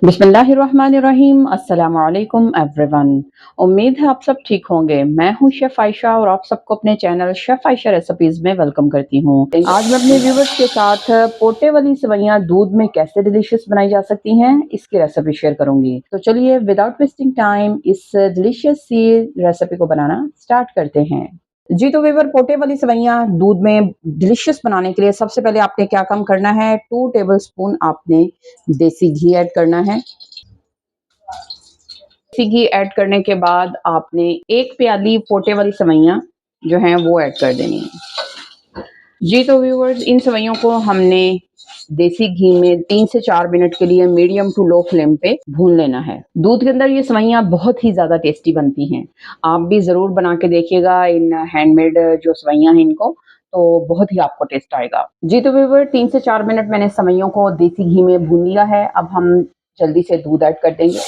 बिस्मिल्लाहिर्रहमानिर्रहीम। अस्सलामु अलैकुम एवरीवन। उम्मीद है आप सब ठीक होंगे। मैं हूं शेफ़ आयशा और आप सबको अपने चैनल शेफ़ आयशा रेसिपीज़ में वेलकम करती हूं। आज मैं अपने व्यूवर्स के साथ पोटे वाली सेवइयां दूध में कैसे डिलीशियस बनाई जा सकती हैं, इसकी रेसिपी शेयर करूंगी। तो चलिए विदाउट वेस्टिंग टाइम इस डिलीशियस सी रेसिपी को बनाना स्टार्ट करते हैं। जी तो व्यूअर, पोटे वाली सेवइयां दूध में डिलीशियस बनाने के लिए सबसे पहले आपने क्या काम करना है, 2 टेबलस्पून आपने देसी घी ऐड करना है। देसी घी ऐड करने के बाद आपने 1 प्याली पोटे वाली सेवइयां जो हैं वो ऐड कर देनी है। जी तो व्यूअर्स, इन सेवइयों को हमने देसी घी में 3 से 4 मिनट के लिए मीडियम टू लो फ्लेम पे भून लेना है। दूध के अंदर ये सेवइयां बहुत ही ज़्यादा टेस्टी बनती हैं। आप भी ज़रूर बना के देखिएगा इन हैंडमेड जो सेवइयां हैं इनको, तो बहुत ही आपको टेस्ट आएगा। जी तो व्यूअर, 3 से 4 मिनट मैंने सेवइयों को देसी घी में भून लिया है। अब हम जल्दी से दूध ऐड कर देंगे।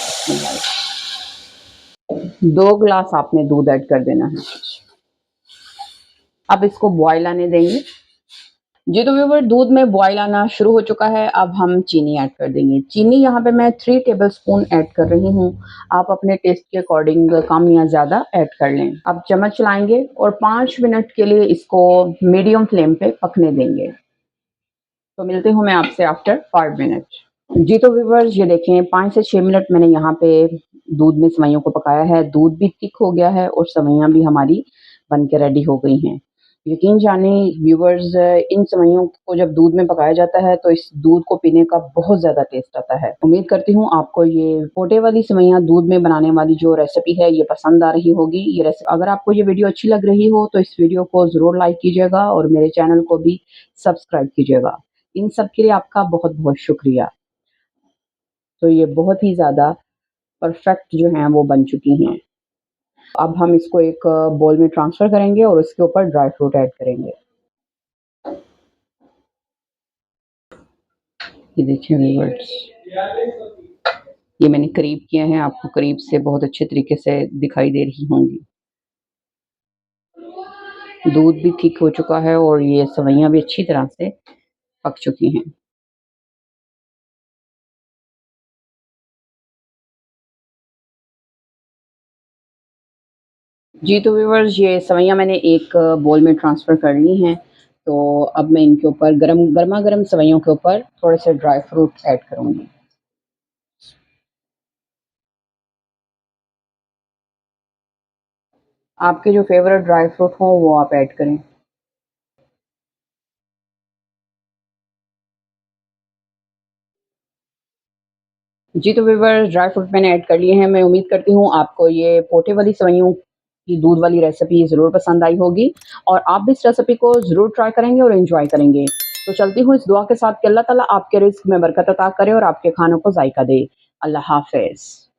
2 ग्लास आपने दूध ऐड कर देना है। अब इसको बॉयल आने देंगे। जी तो व्यूअर, दूध में बॉयल आना शुरू हो चुका है। अब हम चीनी ऐड कर देंगे। चीनी यहाँ पे मैं 3 टेबलस्पून ऐड कर रही हूँ। आप अपने टेस्ट के अकॉर्डिंग कम या ज़्यादा ऐड कर लें। अब चम्मच चलाएंगे और 5 मिनट के लिए इसको मीडियम फ्लेम पे पकने देंगे। तो मिलती हूँ मैं आपसे आफ्टर 5 मिनट। जी तो व्यूअर्स, ये देखें 5 से 6 मिनट मैंने यहाँ पे दूध में सेवइयों को पकाया है। दूध भी थिक हो गया है और सेवइयां भी हमारी बन के रेडी हो गई हैं। यकीन जानिए व्यूअर्स, इन सेवइयों को जब दूध में पकाया जाता है तो इस दूध को पीने का बहुत ज़्यादा टेस्ट आता है। उम्मीद करती हूँ आपको ये पोटे वाली सेवइयां दूध में बनाने वाली जो रेसिपी है ये पसंद आ रही होगी। ये रेसिपी अगर आपको ये वीडियो अच्छी लग रही हो तो इस वीडियो को ज़रूर लाइक कीजिएगा और मेरे चैनल को भी सब्सक्राइब कीजिएगा। इन सब के लिए आपका बहुत बहुत शुक्रिया। तो ये बहुत ही ज़्यादा परफेक्ट जो हैं वो बन चुकी हैं। अब हम इसको एक बोल में ट्रांसफ़र करेंगे और उसके ऊपर ड्राई फ्रूट ऐड करेंगे। ये देखिए व्यूअर्स, ये मैंने करीब किए हैं, आपको करीब से बहुत अच्छे तरीके से दिखाई दे रही होंगी। दूध भी थिक हो चुका है और ये सेवइयां भी अच्छी तरह से पक चुकी हैं। जी तो व्यूअर्स, ये सेवइयां मैंने एक बोल में ट्रांसफ़र कर ली हैं। तो अब मैं इनके ऊपर गरमा-गरम सेवइयों के ऊपर थोड़े से ड्राई फ्रूट ऐड करूँगी। आपके जो फ़ेवरेट ड्राई फ्रूट हों वो आप ऐड करें। जी तो व्यूअर्स, ड्राई फ्रूट मैंने ऐड कर लिए हैं। मैं उम्मीद करती हूँ आपको ये पोटे वाली सेवइयों की दूध वाली रेसिपी ज़रूर पसंद आई होगी और आप भी इस रेसिपी को ज़रूर ट्राई करेंगे और एन्जॉय करेंगे। तो चलती हूँ इस दुआ के साथ कि अल्लाह ताला आपके रिज़्क़ में बरकत अता करे और आपके खानों को ज़ायक़ा दे। अल्लाह हाफ़िज़।